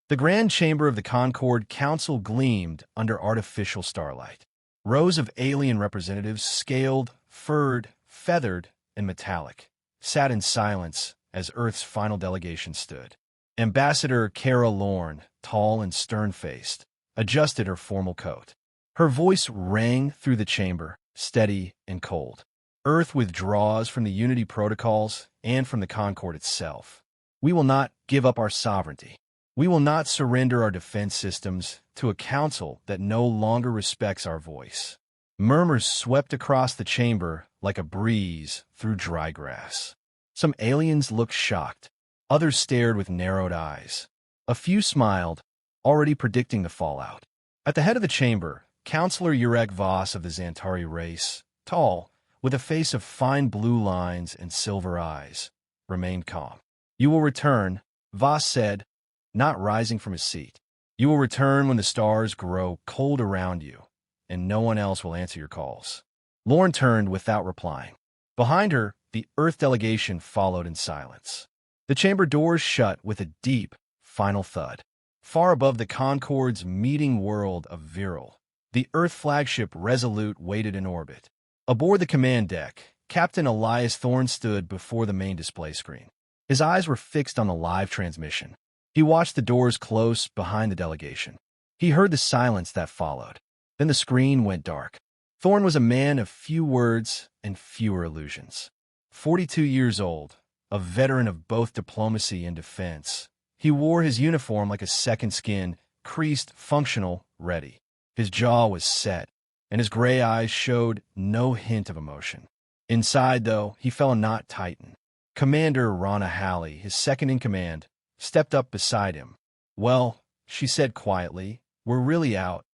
The grand chamber of the Concord Council gleamed under artificial starlight. Rows of alien representatives, scaled, furred, feathered, and metallic, sat in silence as Earth's final delegation stood. Ambassador Kara Lorne, tall and stern-faced, adjusted her formal coat. Her voice rang through the chamber, steady and cold. Earth withdraws from the Unity protocols and from the Concord itself. We will not give up our sovereignty. We will not surrender our defense systems to a council that no longer respects our voice. Murmurs swept across the chamber like a breeze through dry grass. Some aliens looked shocked. Others stared with narrowed eyes. A few smiled, already predicting the fallout. At the head of the chamber, Counselor Urek Voss of the Xantari race, tall, with a face of fine blue lines and silver eyes, remained calm. "You will return," Voss said, not rising from his seat. "You will return when the stars grow cold around you, and no one else will answer your calls." Lorne turned without replying. Behind her, the Earth delegation followed in silence. The chamber doors shut with a deep, final thud. Far above the Concord's meeting world of Viral, the Earth flagship Resolute waited in orbit. Aboard the command deck, Captain Elias Thorne stood before the main display screen. His eyes were fixed on the live transmission. He watched the doors close behind the delegation. He heard the silence that followed. Then the screen went dark. Thorne was a man of few words and fewer illusions. 42 years old, a veteran of both diplomacy and defense, he wore his uniform like a second skin, creased, functional, ready. His jaw was set, and his gray eyes showed no hint of emotion. Inside, though, he felt a knot tighten. Commander Rana Halley, his second-in-command, stepped up beside him. "Well," she said quietly, "we're really out."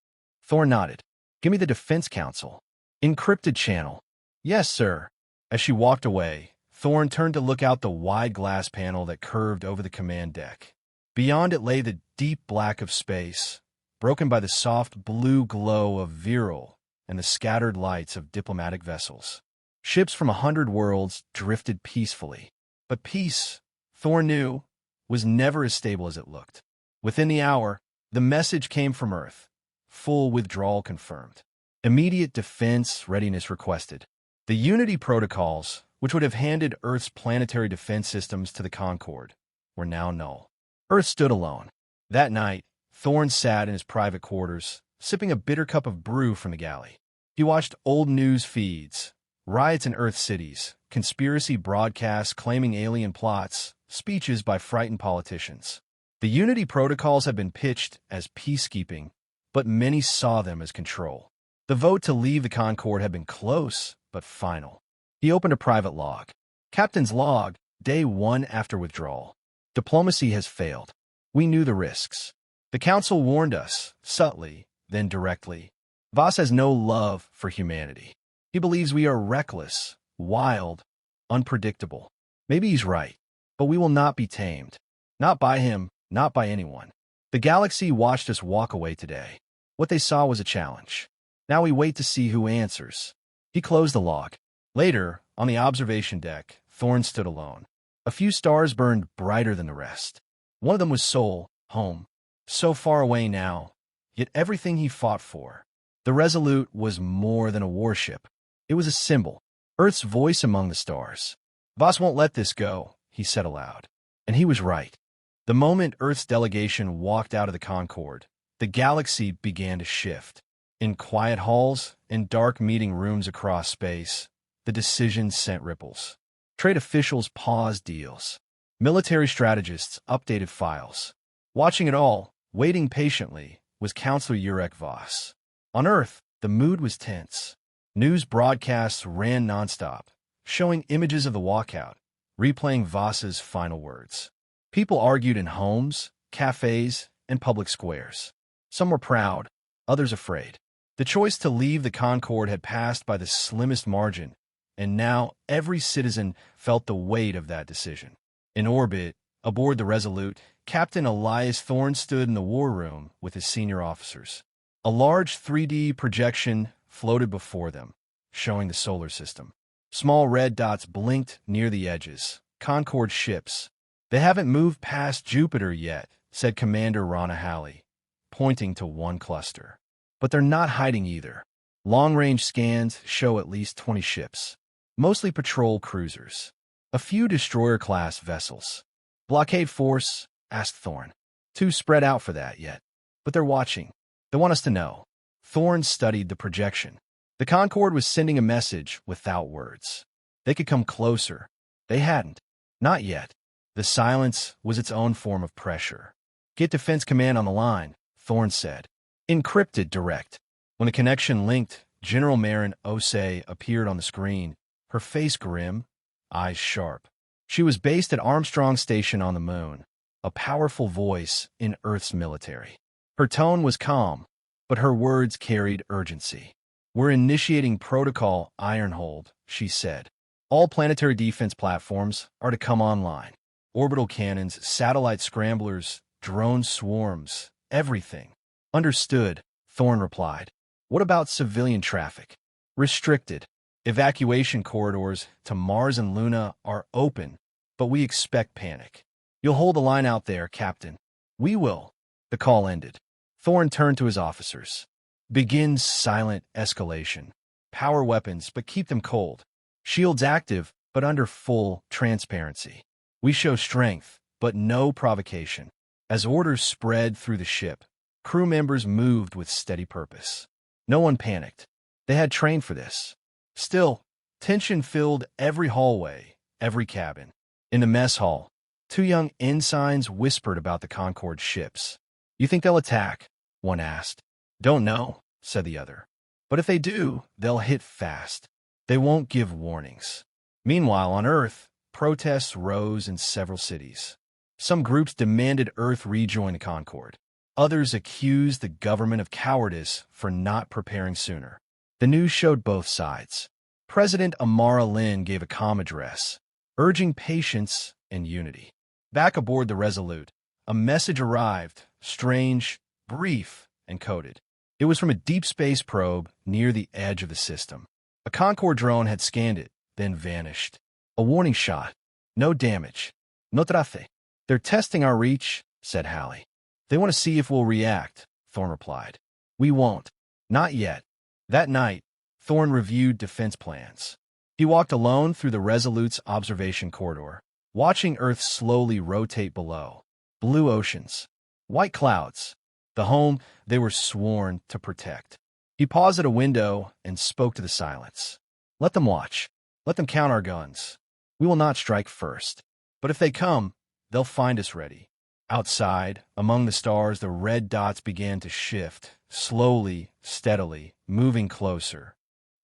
Thorne nodded. "Give me the Defense Council." "Encrypted channel." "Yes, sir." As she walked away, Thorne turned to look out the wide glass panel that curved over the command deck. Beyond it lay the deep black of space, broken by the soft blue glow of Viral and the scattered lights of diplomatic vessels. Ships from 100 worlds drifted peacefully. But peace, Thorne knew, was never as stable as it looked. Within the hour, the message came from Earth. Full withdrawal confirmed. Immediate defense readiness requested. The Unity protocols, which would have handed Earth's planetary defense systems to the Concord, were now null. Earth stood alone. That night, Thorne sat in his private quarters, sipping a bitter cup of brew from the galley. He watched old news feeds, riots in Earth cities, conspiracy broadcasts claiming alien plots, speeches by frightened politicians. The Unity protocols had been pitched as peacekeeping, but many saw them as control. The vote to leave the Concord had been close, but final. He opened a private log. Captain's log, day 1 after withdrawal. Diplomacy has failed. We knew the risks. The Council warned us, subtly, then directly. Voss has no love for humanity. He believes we are reckless, wild, unpredictable. Maybe he's right, but we will not be tamed. Not by him, not by anyone. The galaxy watched us walk away today. What they saw was a challenge. Now we wait to see who answers. He closed the log. Later, on the observation deck, Thorne stood alone. A few stars burned brighter than the rest. One of them was Sol, home. So far away now, yet everything he fought for. The Resolute was more than a warship. It was a symbol, Earth's voice among the stars. "Voss won't let this go," he said aloud. And he was right. The moment Earth's delegation walked out of the Concord, the galaxy began to shift. In quiet halls and dark meeting rooms across space, the decision sent ripples. Trade officials paused deals. Military strategists updated files. Watching it all, waiting patiently, was Counselor Urek Voss. On Earth, the mood was tense. News broadcasts ran nonstop, showing images of the walkout, replaying Voss's final words. People argued in homes, cafes, and public squares. Some were proud, others afraid. The choice to leave the Concord had passed by the slimmest margin, and now every citizen felt the weight of that decision. In orbit, aboard the Resolute, Captain Elias Thorne stood in the war room with his senior officers. A large 3D projection floated before them, showing the solar system. Small red dots blinked near the edges. Concord ships. "They haven't moved past Jupiter yet," said Commander Rana Halley, pointing to one cluster. But they're not hiding either. Long-range scans show at least 20 ships, mostly patrol cruisers. A few destroyer-class vessels. Blockade force? Asked Thorn. Too spread out for that yet. But they're watching. They want us to know. Thorn studied the projection. The Concorde was sending a message without words. They could come closer. They hadn't. Not yet. The silence was its own form of pressure. Get Defense Command on the line, Thorn said. Encrypted direct. When the connection linked, General Marin Osei appeared on the screen, her face grim, eyes sharp. She was based at Armstrong Station on the Moon, a powerful voice in Earth's military. Her tone was calm, but her words carried urgency. We're initiating Protocol Ironhold, she said. All planetary defense platforms are to come online. Orbital cannons, satellite scramblers, drone swarms, everything. Understood, Thorn replied. What about civilian traffic? Restricted. Evacuation corridors to Mars and Luna are open, but we expect panic. You'll hold the line out there, Captain. We will. The call ended. Thorn turned to his officers. Begin silent escalation. Power weapons, but keep them cold. Shields active, but under full transparency. We show strength, but no provocation. As orders spread through the ship, crew members moved with steady purpose. No one panicked. They had trained for this. Still, tension filled every hallway, every cabin. In the mess hall, two young ensigns whispered about the Concorde ships. You think they'll attack? One asked. Don't know, said the other. But if they do, they'll hit fast. They won't give warnings. Meanwhile, on Earth, protests rose in several cities. Some groups demanded Earth rejoin the Concorde. Others accused the government of cowardice for not preparing sooner. The news showed both sides. President Amara Lin gave a calm address, urging patience and unity. Back aboard the Resolute, a message arrived, strange, brief, and coded. It was from a deep space probe near the edge of the system. A Concorde drone had scanned it, then vanished. A warning shot. No damage. No trace. They're testing our reach, said Halley. They want to see if we'll react, Thorn replied. We won't. Not yet. That night, Thorn reviewed defense plans. He walked alone through the Resolute's observation corridor, watching Earth slowly rotate below. Blue oceans. White clouds. The home they were sworn to protect. He paused at a window and spoke to the silence. Let them watch. Let them count our guns. We will not strike first. But if they come, they'll find us ready. Outside, among the stars, the red dots began to shift, slowly, steadily, moving closer.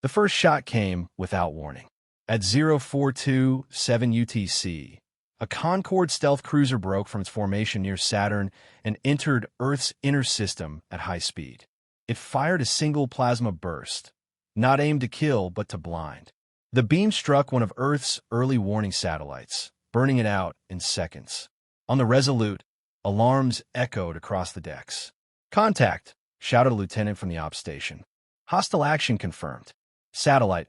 The first shot came without warning. At 0427 UTC, a Concorde stealth cruiser broke from its formation near Saturn and entered Earth's inner system at high speed. It fired a single plasma burst, not aimed to kill but to blind. The beam struck one of Earth's early warning satellites, burning it out in seconds. On the Resolute, alarms echoed across the decks. Contact, shouted a lieutenant from the ops station. Hostile action confirmed. Satellite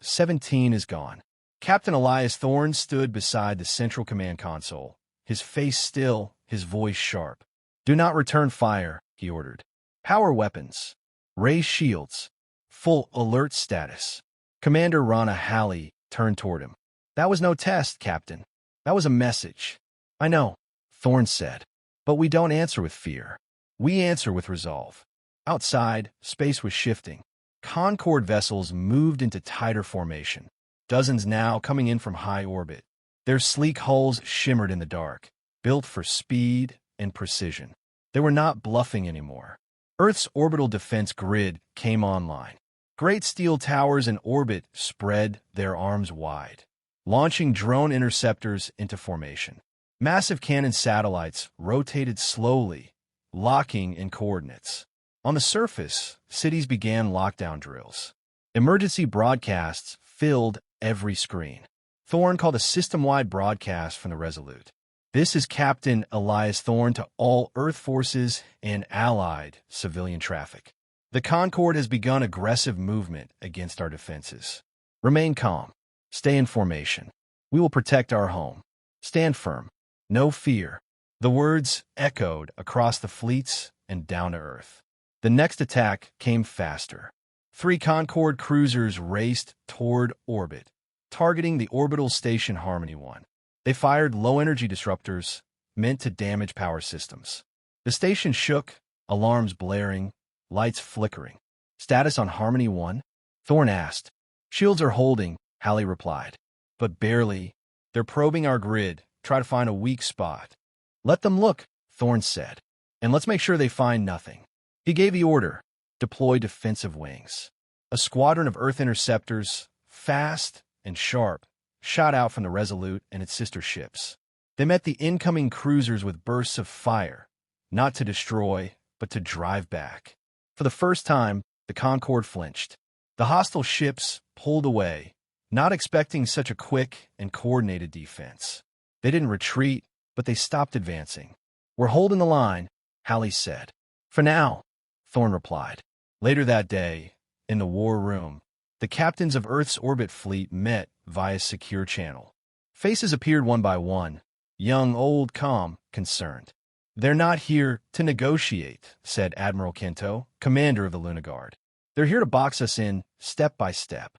17 is gone. Captain Elias Thorne stood beside the central command console, his face still, his voice sharp. Do not return fire, he ordered. Power weapons. Raise shields. Full alert status. Commander Rana Halley turned toward him. That was no test, Captain. That was a message. I know, Thorne said. But we don't answer with fear. We answer with resolve. Outside, space was shifting. Concorde vessels moved into tighter formation. Dozens now coming in from high orbit. Their sleek hulls shimmered in the dark, built for speed and precision. They were not bluffing anymore. Earth's orbital defense grid came online. Great steel towers in orbit spread their arms wide, launching drone interceptors into formation. Massive cannon satellites rotated slowly, locking in coordinates. On the surface, cities began lockdown drills. Emergency broadcasts filled every screen. Thorne called a system-wide broadcast from the Resolute. This is Captain Elias Thorne to all Earth forces and allied civilian traffic. The Concorde has begun aggressive movement against our defenses. Remain calm. Stay in formation. We will protect our home. Stand firm. No fear. The words echoed across the fleets and down to Earth. The next attack came faster. 3 Concorde cruisers raced toward orbit, targeting the orbital station Harmony 1. They fired low-energy disruptors meant to damage power systems. The station shook, alarms blaring, lights flickering. "Status on Harmony 1?" Thorn asked. "Shields are holding," Hallie replied. "But barely. They're probing our grid, try to find a weak spot." "Let them look," Thorn said. "And let's make sure they find nothing." He gave the order, "Deploy defensive wings." A squadron of Earth interceptors, fast and sharp, shot out from the Resolute and its sister ships. They met the incoming cruisers with bursts of fire, not to destroy, but to drive back. For the first time, the Concorde flinched. The hostile ships pulled away, not expecting such a quick and coordinated defense. They didn't retreat, but they stopped advancing. "We're holding the line," Hallie said. "For now," Thorn replied. Later that day, in the war room, the captains of Earth's orbit fleet met via secure channel. Faces appeared one by one, young, old, calm, concerned. "They're not here to negotiate," said Admiral Kento, commander of the Luna Guard. "They're here to box us in, step by step."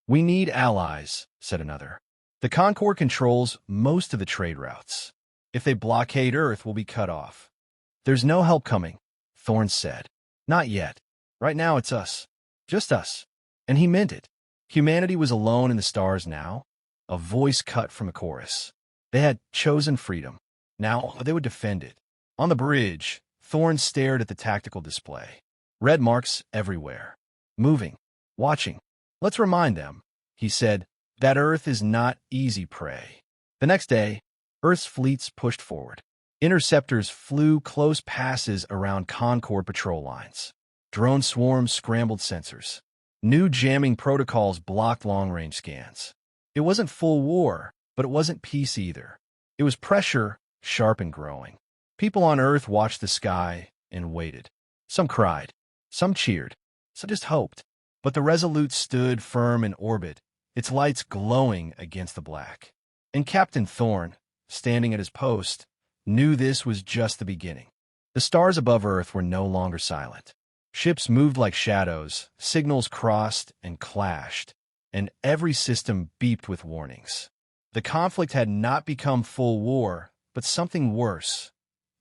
"We need allies," said another. "The Concorde controls most of the trade routes. If they blockade Earth, we'll be cut off." "There's no help coming," Thorn said. "Not yet. Right now it's us. Just us." And he meant it. Humanity was alone in the stars now. A voice cut from a chorus. They had chosen freedom. Now they would defend it. On the bridge, Thorn stared at the tactical display. Red marks everywhere. Moving. Watching. "Let's remind them," he said, "that Earth is not easy prey." The next day, Earth's fleets pushed forward. Interceptors flew close passes around Concorde patrol lines. Drone swarms scrambled sensors. New jamming protocols blocked long-range scans. It wasn't full war, but it wasn't peace either. It was pressure, sharp and growing. People on Earth watched the sky and waited. Some cried. Some cheered. Some just hoped. But the Resolute stood firm in orbit, its lights glowing against the black. And Captain Thorn, standing at his post, knew this was just the beginning. The stars above Earth were no longer silent. Ships moved like shadows, signals crossed and clashed, and every system beeped with warnings. The conflict had not become full war, but something worse.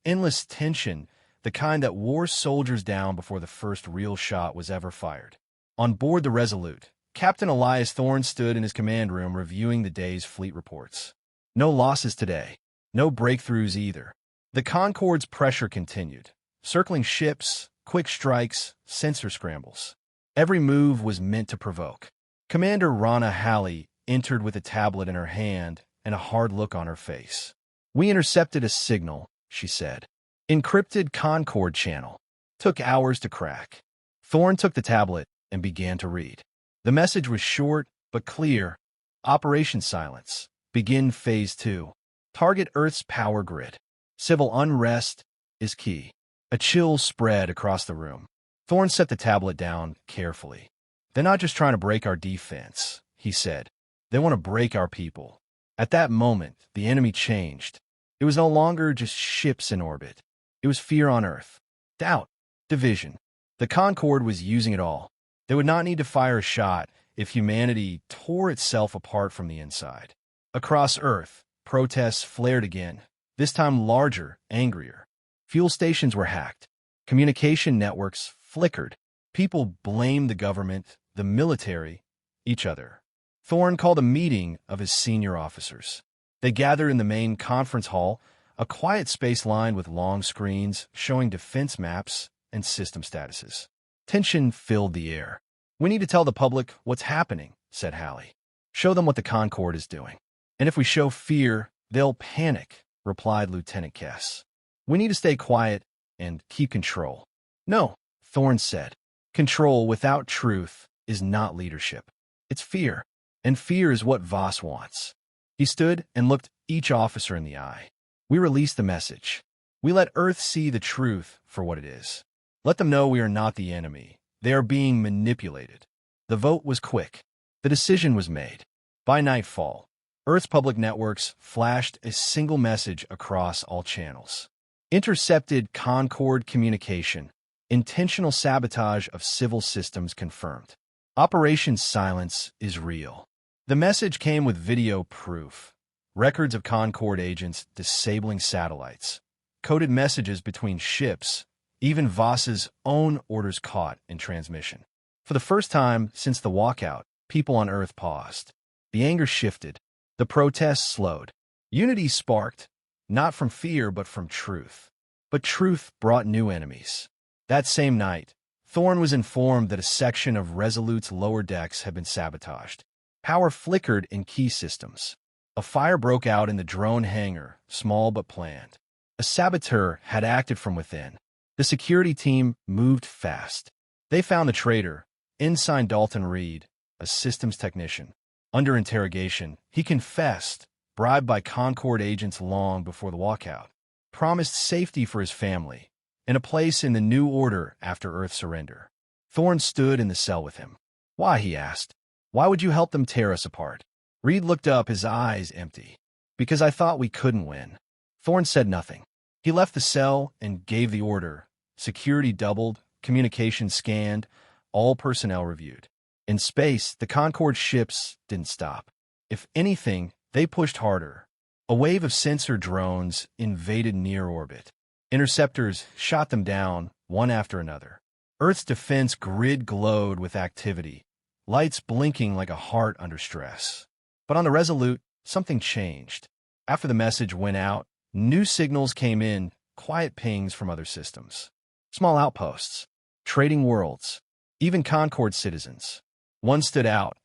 Endless tension, the kind that wore soldiers down before the first real shot was ever fired. On board the Resolute, Captain Elias Thorn stood in his command room reviewing the day's fleet reports. No losses today. No breakthroughs either. The Concorde's pressure continued, circling ships, quick strikes, sensor scrambles. Every move was meant to provoke. Commander Rana Hallie entered with a tablet in her hand and a hard look on her face. "We intercepted a signal," she said. "Encrypted Concorde channel. Took hours to crack." Thorn took the tablet and began to read. The message was short but clear. "Operation Silence. Begin Phase 2. Target Earth's power grid. Civil unrest is key." A chill spread across the room. Thorn set the tablet down carefully. "They're not just trying to break our defense," he said. "They want to break our people." At that moment, the enemy changed. It was no longer just ships in orbit. It was fear on Earth. Doubt. Division. The Concorde was using it all. They would not need to fire a shot if humanity tore itself apart from the inside. Across Earth, protests flared again, this time larger, angrier. Fuel stations were hacked. Communication networks flickered. People blamed the government, the military, each other. Thorn called a meeting of his senior officers. They gathered in the main conference hall, a quiet space lined with long screens showing defense maps and system statuses. Tension filled the air. "We need to tell the public what's happening," said Hallie. "Show them what the Concorde is doing. And if we show fear, they'll panic," replied Lieutenant Kess. "We need to stay quiet and keep control." "No," Thorn said. "Control without truth is not leadership. It's fear. And fear is what Voss wants." He stood and looked each officer in the eye. "We release the message. We let Earth see the truth for what it is. Let them know we are not the enemy. They are being manipulated." The vote was quick. The decision was made. By nightfall, Earth's public networks flashed a single message across all channels. Intercepted Concord communication. Intentional sabotage of civil systems confirmed. Operation Silence is real. The message came with video proof. Records of Concord agents disabling satellites. Coded messages between ships. Even Voss's own orders caught in transmission. For the first time since the walkout, people on Earth paused. The anger shifted. The protests slowed. Unity sparked, not from fear but from truth. But truth brought new enemies. That same night, Thorne was informed that a section of Resolute's lower decks had been sabotaged. Power flickered in key systems. A fire broke out in the drone hangar, small but planned. A saboteur had acted from within. The security team moved fast. They found the traitor, Ensign Dalton Reed, a systems technician. Under interrogation, he confessed, bribed by Concord agents long before the walkout. Promised safety for his family, and a place in the new order after Earth's surrender. Thorne stood in the cell with him. Why, he asked. Why would you help them tear us apart? Reed looked up, his eyes empty. Because I thought we couldn't win. Thorne said nothing. He left the cell and gave the order. Security doubled, communications scanned, all personnel reviewed. In space, the Concord ships didn't stop. If anything, they pushed harder. A wave of sensor drones invaded near orbit. Interceptors shot them down, one after another. Earth's defense grid glowed with activity, lights blinking like a heart under stress. But on the Resolute, something changed. After the message went out, new signals came in, quiet pings from other systems. Small outposts, trading worlds, even Concord citizens. One stood out,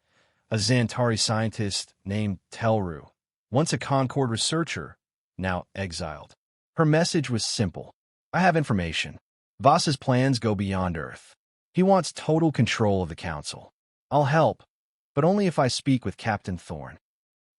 a Xantari scientist named Telru, once a Concord researcher, now exiled. Her message was simple. I have information. Voss's plans go beyond Earth. He wants total control of the Council. I'll help, but only if I speak with Captain Thorne.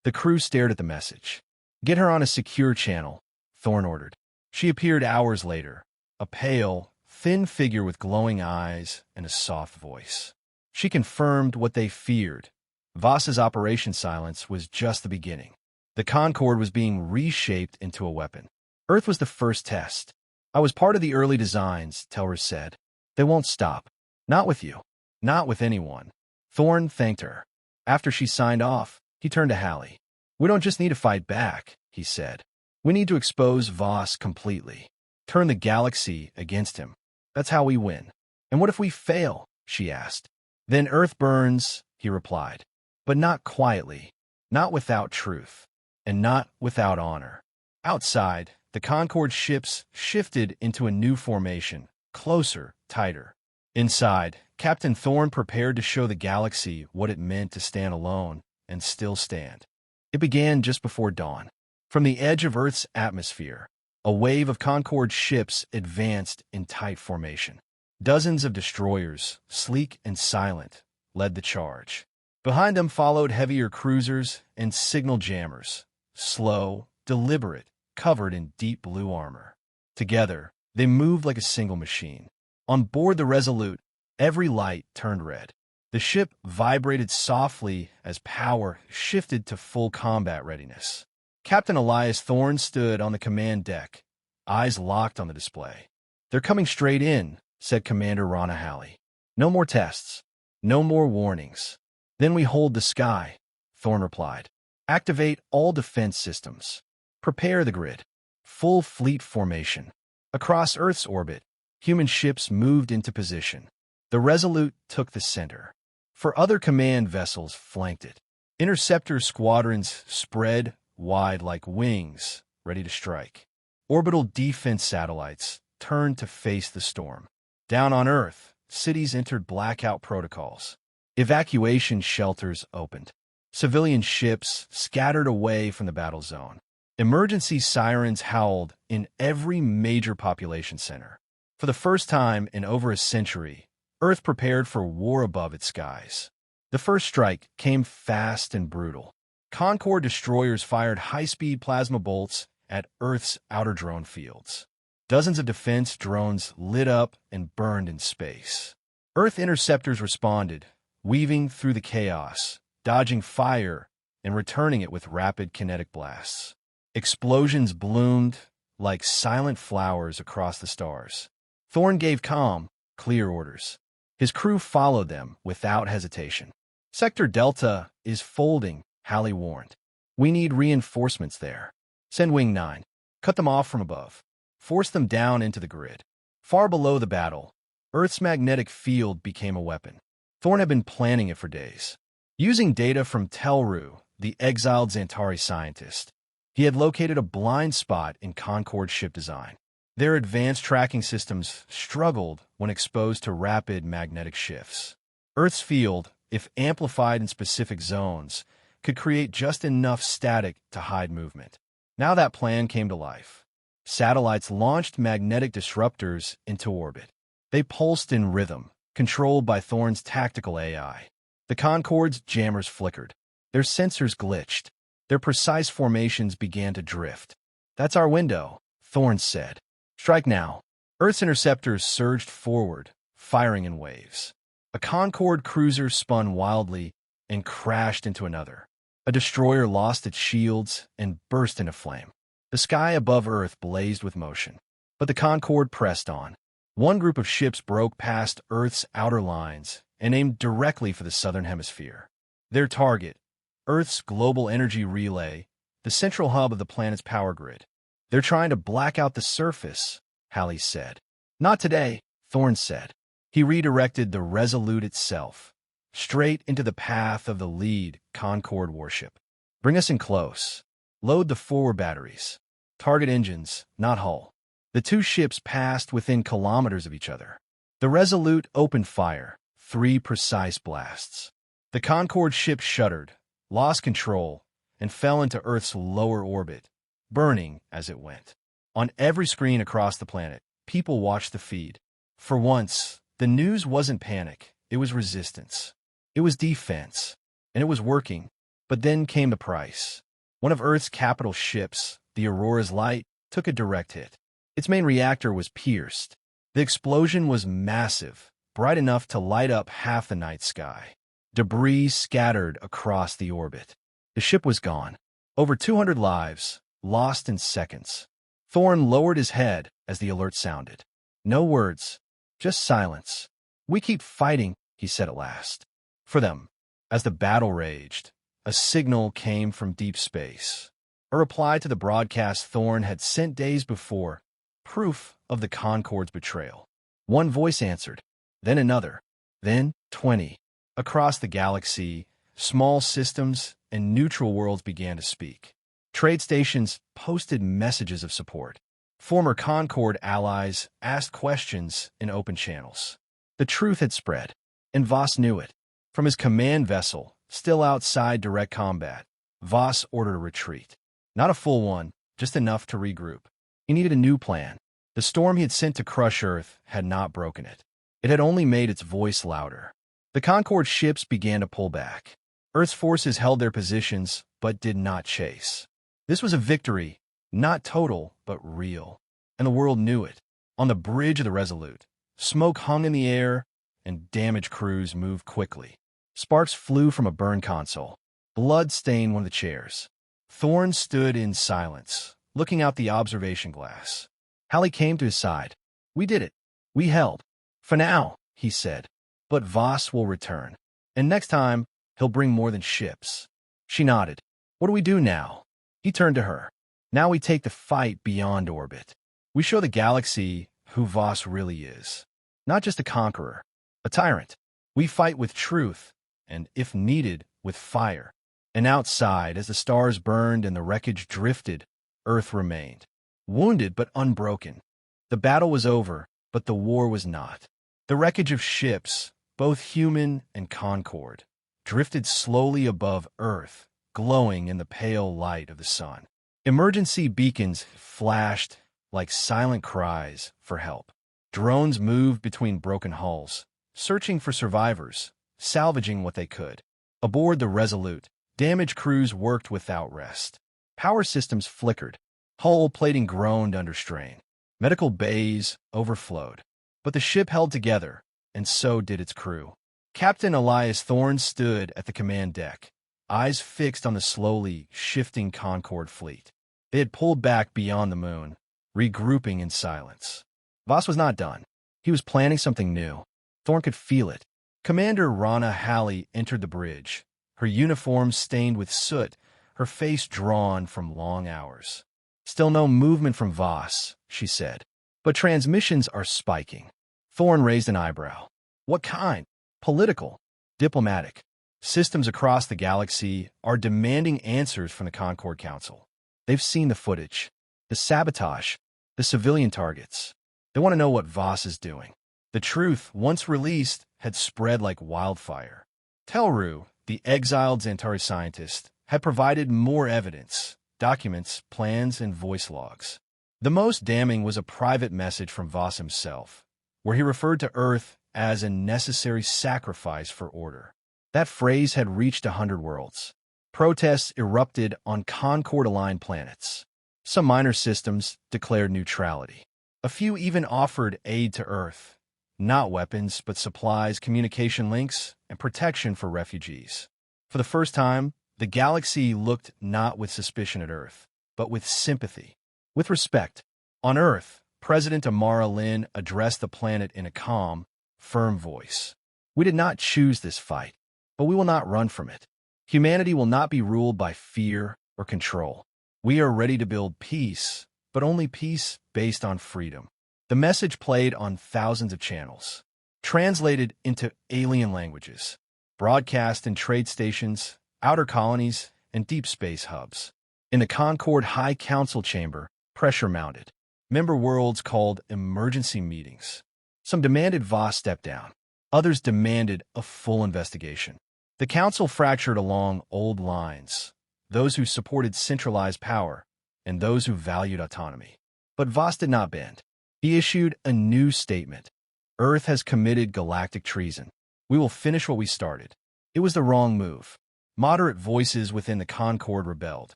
The crew stared at the message. Get her on a secure channel, Thorne ordered. She appeared hours later, a pale, thin figure with glowing eyes and a soft voice. She confirmed what they feared. Voss's Operation Silence was just the beginning. The Concord was being reshaped into a weapon. Earth was the first test. I was part of the early designs, Telru said. They won't stop. Not with you. Not with anyone. Thorne thanked her. After she signed off, he turned to Hallie. We don't just need to fight back, he said. We need to expose Voss completely. Turn the galaxy against him. That's how we win. And what if we fail? She asked. Then Earth burns, he replied. But not quietly. Not without truth. And not without honor. Outside, the Concord ships shifted into a new formation, closer, tighter. Inside, Captain Thorne prepared to show the galaxy what it meant to stand alone and still stand. It began just before dawn. From the edge of Earth's atmosphere, a wave of Concord ships advanced in tight formation. Dozens of destroyers, sleek and silent, led the charge. Behind them followed heavier cruisers and signal jammers, slow, deliberate, covered in deep blue armor. Together, they moved like a single machine. On board the Resolute, every light turned red. The ship vibrated softly as power shifted to full combat readiness. Captain Elias Thorne stood on the command deck, eyes locked on the display. They're coming straight in, said Commander Rana Hallie. No more tests. No more warnings. Then we hold the sky, Thorne replied. Activate all defense systems. Prepare the grid. Full fleet formation. Across Earth's orbit, human ships moved into position. The Resolute took the center. For other command vessels flanked it. Interceptor squadrons spread wide like wings, ready to strike. Orbital defense satellites turned to face the storm. Down on Earth, cities entered blackout protocols. Evacuation shelters opened. Civilian ships scattered away from the battle zone. Emergency sirens howled in every major population center. For the first time in over a century, Earth prepared for war above its skies. The first strike came fast and brutal. Concord destroyers fired high-speed plasma bolts at Earth's outer drone fields. Dozens of defense drones lit up and burned in space. Earth interceptors responded, weaving through the chaos, dodging fire and returning it with rapid kinetic blasts. Explosions bloomed like silent flowers across the stars. Thorn gave calm, clear orders. His crew followed them without hesitation. Sector Delta is folding, Halley warned. We need reinforcements there. Send Wing 9. Cut them off from above. Force them down into the grid. Far below the battle, Earth's magnetic field became a weapon. Thorn had been planning it for days. Using data from Telru, the exiled Xantari scientist, he had located a blind spot in Concord's ship design. Their advanced tracking systems struggled when exposed to rapid magnetic shifts. Earth's field, if amplified in specific zones, could create just enough static to hide movement. Now that plan came to life. Satellites launched magnetic disruptors into orbit. They pulsed in rhythm, controlled by Thorn's tactical AI. The Concorde's jammers flickered. Their sensors glitched. Their precise formations began to drift. That's our window, Thorn said. Strike now. Earth's interceptors surged forward, firing in waves. A Concorde cruiser spun wildly and crashed into another. A destroyer lost its shields and burst into flame. The sky above Earth blazed with motion. But the Concorde pressed on. One group of ships broke past Earth's outer lines and aimed directly for the southern hemisphere. Their target, Earth's global energy relay, the central hub of the planet's power grid. They're trying to black out the surface, Halley said. Not today, Thorn said. He redirected the Resolute itself, straight into the path of the lead Concorde warship. Bring us in close. Load the forward batteries. Target engines, not hull. The two ships passed within kilometers of each other. The Resolute opened fire, 3 precise blasts. The Concorde ship shuddered, lost control, and fell into Earth's lower orbit, burning as it went. On every screen across the planet, people watched the feed. For once, the news wasn't panic, it was resistance. It was defense, and it was working. But then came the price. One of Earth's capital ships, the Aurora's Light, took a direct hit. Its main reactor was pierced. The explosion was massive, bright enough to light up half the night sky. Debris scattered across the orbit. The ship was gone. Over 200 lives, lost in seconds. Thorn lowered his head as the alert sounded. No words, just silence. We keep fighting, he said at last. For them. As the battle raged, a signal came from deep space. A reply to the broadcast Thorn had sent days before, proof of the Concorde's betrayal. One voice answered, then another, then 20. Across the galaxy, small systems and neutral worlds began to speak. Trade stations posted messages of support. Former Concorde allies asked questions in open channels. The truth had spread, and Voss knew it. From his command vessel, still outside direct combat, Voss ordered a retreat. Not a full one, just enough to regroup. He needed a new plan. The storm he had sent to crush Earth had not broken it. It had only made its voice louder. The Concorde ships began to pull back. Earth's forces held their positions, but did not chase. This was a victory, not total, but real. And the world knew it. On the bridge of the Resolute, smoke hung in the air, and damaged crews moved quickly. Sparks flew from a burn console. Blood stained one of the chairs. Thorn stood in silence, looking out the observation glass. Halley came to his side. We did it. We held. For now, he said. But Voss will return. And next time, he'll bring more than ships. She nodded. What do we do now? He turned to her. Now we take the fight beyond orbit. We show the galaxy who Voss really is. Not just a conqueror, a tyrant. We fight with truth, and if needed, with fire. And outside, as the stars burned and the wreckage drifted, Earth remained. Wounded but unbroken. The battle was over, but the war was not. The wreckage of ships, both human and Concorde, drifted slowly above Earth, glowing in the pale light of the sun. Emergency beacons flashed like silent cries for help. Drones moved between broken hulls, searching for survivors, salvaging what they could. Aboard the Resolute, damaged crews worked without rest. Power systems flickered. Hull plating groaned under strain. Medical bays overflowed. But the ship held together, and so did its crew. Captain Elias Thorne stood at the command deck, eyes fixed on the slowly shifting Concorde fleet. They had pulled back beyond the moon, regrouping in silence. Voss was not done. He was planning something new. Thorn could feel it. Commander Rana Halley entered the bridge, her uniform stained with soot, her face drawn from long hours. "Still no movement from Voss," she said. "But transmissions are spiking." Thorn raised an eyebrow. "What kind? Political? Diplomatic? Systems across the galaxy are demanding answers from the Concorde Council. They've seen the footage, the sabotage, the civilian targets. They want to know what Voss is doing." The truth, once released, had spread like wildfire. Telru, the exiled Xantari scientist, had provided more evidence, documents, plans, and voice logs. The most damning was a private message from Voss himself, where he referred to Earth as a necessary sacrifice for order. That phrase had reached 100 worlds. Protests erupted on Concorde-aligned planets. Some minor systems declared neutrality. A few even offered aid to Earth. Not weapons, but supplies, communication links, and protection for refugees. For the first time, the galaxy looked not with suspicion at Earth, but with sympathy, with respect. On Earth, President Amara Lin addressed the planet in a calm, firm voice. "We did not choose this fight, but we will not run from it. Humanity will not be ruled by fear or control. We are ready to build peace, but only peace based on freedom." The message played on thousands of channels, translated into alien languages, broadcast in trade stations, outer colonies, and deep space hubs. In the Concorde High Council chamber, pressure mounted. Member worlds called emergency meetings. Some demanded Voss step down. Others demanded a full investigation. The council fractured along old lines, those who supported centralized power and those who valued autonomy. But Voss did not bend. He issued a new statement. "Earth has committed galactic treason. We will finish what we started." It was the wrong move. Moderate voices within the Concorde rebelled.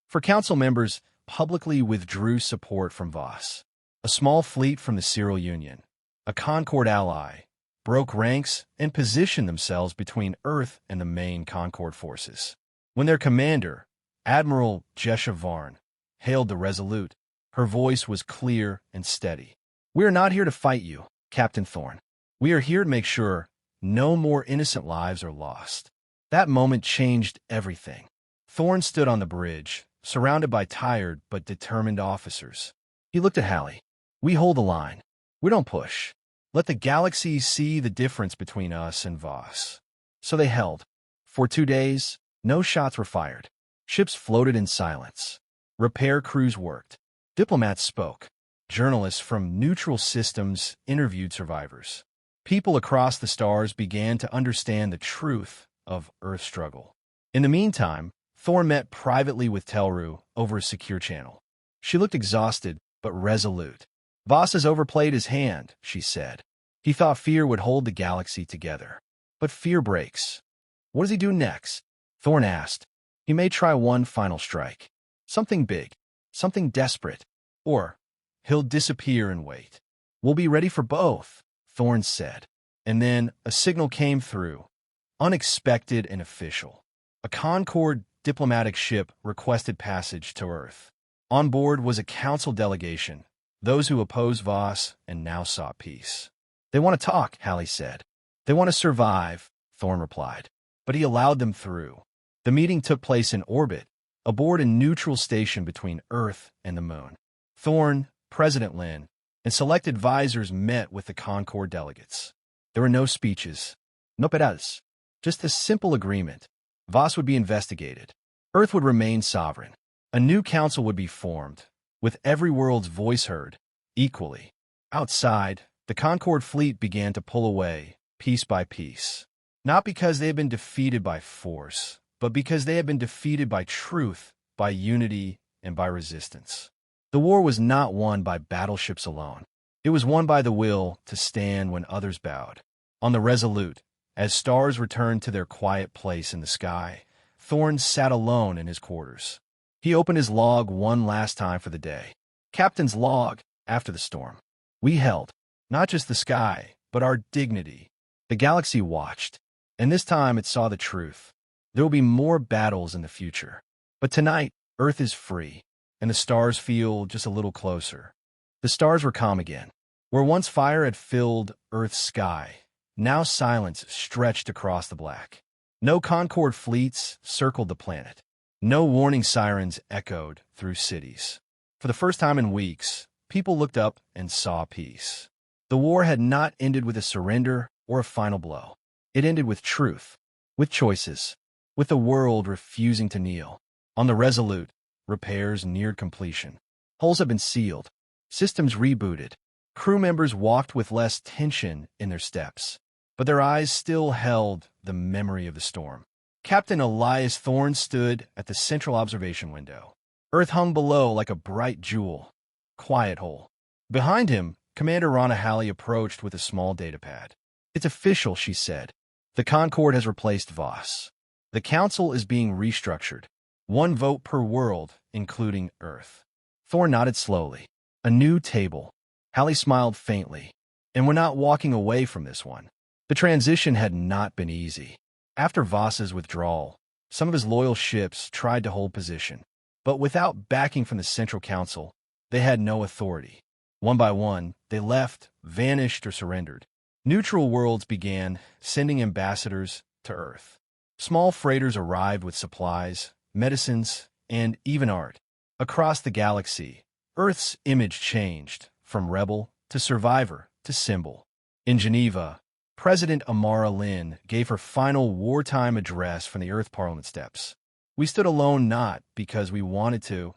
For council members publicly withdrew support from Voss. A small fleet from the Cyril Union, a Concorde ally, broke ranks and positioned themselves between Earth and the main Concorde forces. When their commander, Admiral Jesha Varn, hailed the Resolute, her voice was clear and steady. "We are not here to fight you, Captain Thorn. We are here to make sure no more innocent lives are lost." That moment changed everything. Thorn stood on the bridge, surrounded by tired but determined officers. He looked at Halley. "We hold the line. We don't push. Let the galaxy see the difference between us and Voss." So they held. For 2 days, no shots were fired. Ships floated in silence. Repair crews worked. Diplomats spoke. Journalists from neutral systems interviewed survivors. People across the stars began to understand the truth of Earth's struggle. In the meantime, Thorn met privately with Telru over a secure channel. She looked exhausted, but resolute. "Voss has overplayed his hand," she said. "He thought fear would hold the galaxy together. But fear breaks. What does he do next?" Thorn asked. "He may try one final strike. Something big. Something desperate. Or he'll disappear and wait. We'll be ready for both," Thorn said. And then a signal came through, unexpected and official. A Concorde diplomatic ship requested passage to Earth. On board was a council delegation, those who opposed Voss and now sought peace. "They want to talk," Halley said. "They want to survive," Thorn replied. But he allowed them through. The meeting took place in orbit, aboard a neutral station between Earth and the Moon. Thorn, President Lin, and select advisors met with the Concorde delegates. There were no speeches, no pedals, just a simple agreement. Voss would be investigated. Earth would remain sovereign. A new council would be formed, with every world's voice heard, equally. Outside, the Concorde fleet began to pull away, piece by piece. Not because they had been defeated by force, but because they had been defeated by truth, by unity, and by resistance. The war was not won by battleships alone. It was won by the will to stand when others bowed. On the Resolute, as stars returned to their quiet place in the sky, Thorn sat alone in his quarters. He opened his log one last time for the day. Captain's log, after the storm. "We held, not just the sky, but our dignity." The galaxy watched, and this time it saw the truth. There will be more battles in the future. But tonight, Earth is free, and the stars feel just a little closer. The stars were calm again. Where once fire had filled Earth's sky, now silence stretched across the black. No Concorde fleets circled the planet. No warning sirens echoed through cities. For the first time in weeks, people looked up and saw peace. The war had not ended with a surrender or a final blow. It ended with truth, with choices, with the world refusing to kneel. On the Resolute, repairs neared completion. Hulls had been sealed, systems rebooted. Crew members walked with less tension in their steps, but their eyes still held the memory of the storm. Captain Elias Thorne stood at the central observation window. Earth hung below like a bright jewel. Quiet hole. Behind him, Commander Rana Halley approached with a small datapad. "It's official," she said. "The Concorde has replaced Voss. The Council is being restructured. 1 vote per world, including Earth." Thorne nodded slowly. "A new table." Halley smiled faintly. "And we're not walking away from this one." The transition had not been easy. After Voss's withdrawal, some of his loyal ships tried to hold position. But without backing from the Central Council, they had no authority. One by one, they left, vanished, or surrendered. Neutral worlds began sending ambassadors to Earth. Small freighters arrived with supplies, medicines, and even art. Across the galaxy, Earth's image changed, from rebel to survivor to symbol. In Geneva, President Amara Lynn gave her final wartime address from the Earth Parliament steps. "We stood alone not because we wanted to,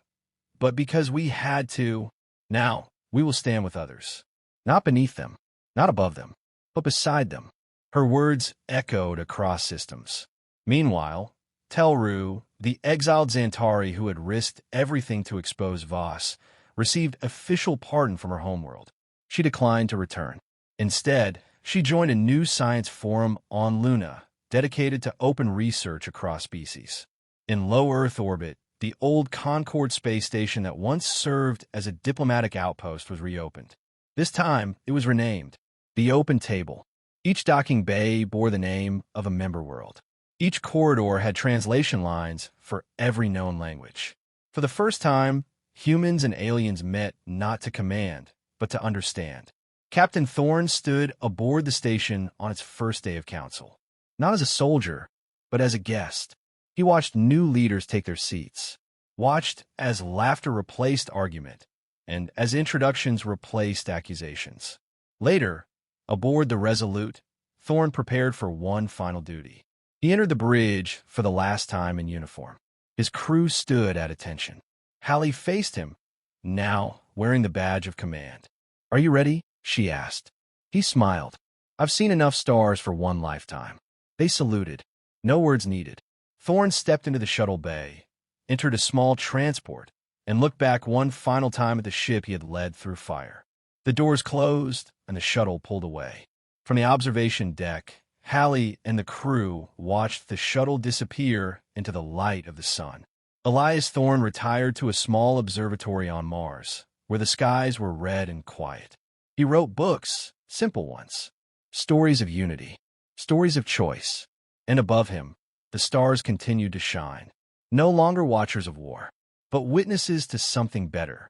but because we had to. Now, we will stand with others. Not beneath them, not above them, but beside them." Her words echoed across systems. Meanwhile, Telru, the exiled Xantari who had risked everything to expose Voss, received official pardon from her homeworld. She declined to return. Instead, she joined a new science forum on Luna, dedicated to open research across species. In low Earth orbit, the old Concorde space station that once served as a diplomatic outpost was reopened. This time, it was renamed the Open Table. Each docking bay bore the name of a member world. Each corridor had translation lines for every known language. For the first time, humans and aliens met not to command, but to understand. Captain Thorne stood aboard the station on its first day of council. Not as a soldier, but as a guest. He watched new leaders take their seats, watched as laughter replaced argument, and as introductions replaced accusations. Later, aboard the Resolute, Thorne prepared for one final duty. He entered the bridge for the last time in uniform. His crew stood at attention. Halley faced him, now wearing the badge of command. "Are you ready?" she asked. He smiled. "I've seen enough stars for one lifetime." They saluted. No words needed. Thorne stepped into the shuttle bay, entered a small transport, and looked back one final time at the ship he had led through fire. The doors closed, and the shuttle pulled away. From the observation deck, Halley and the crew watched the shuttle disappear into the light of the sun. Elias Thorne retired to a small observatory on Mars, where the skies were red and quiet. He wrote books, simple ones, stories of unity, stories of choice, and above him, the stars continued to shine, no longer watchers of war, but witnesses to something better.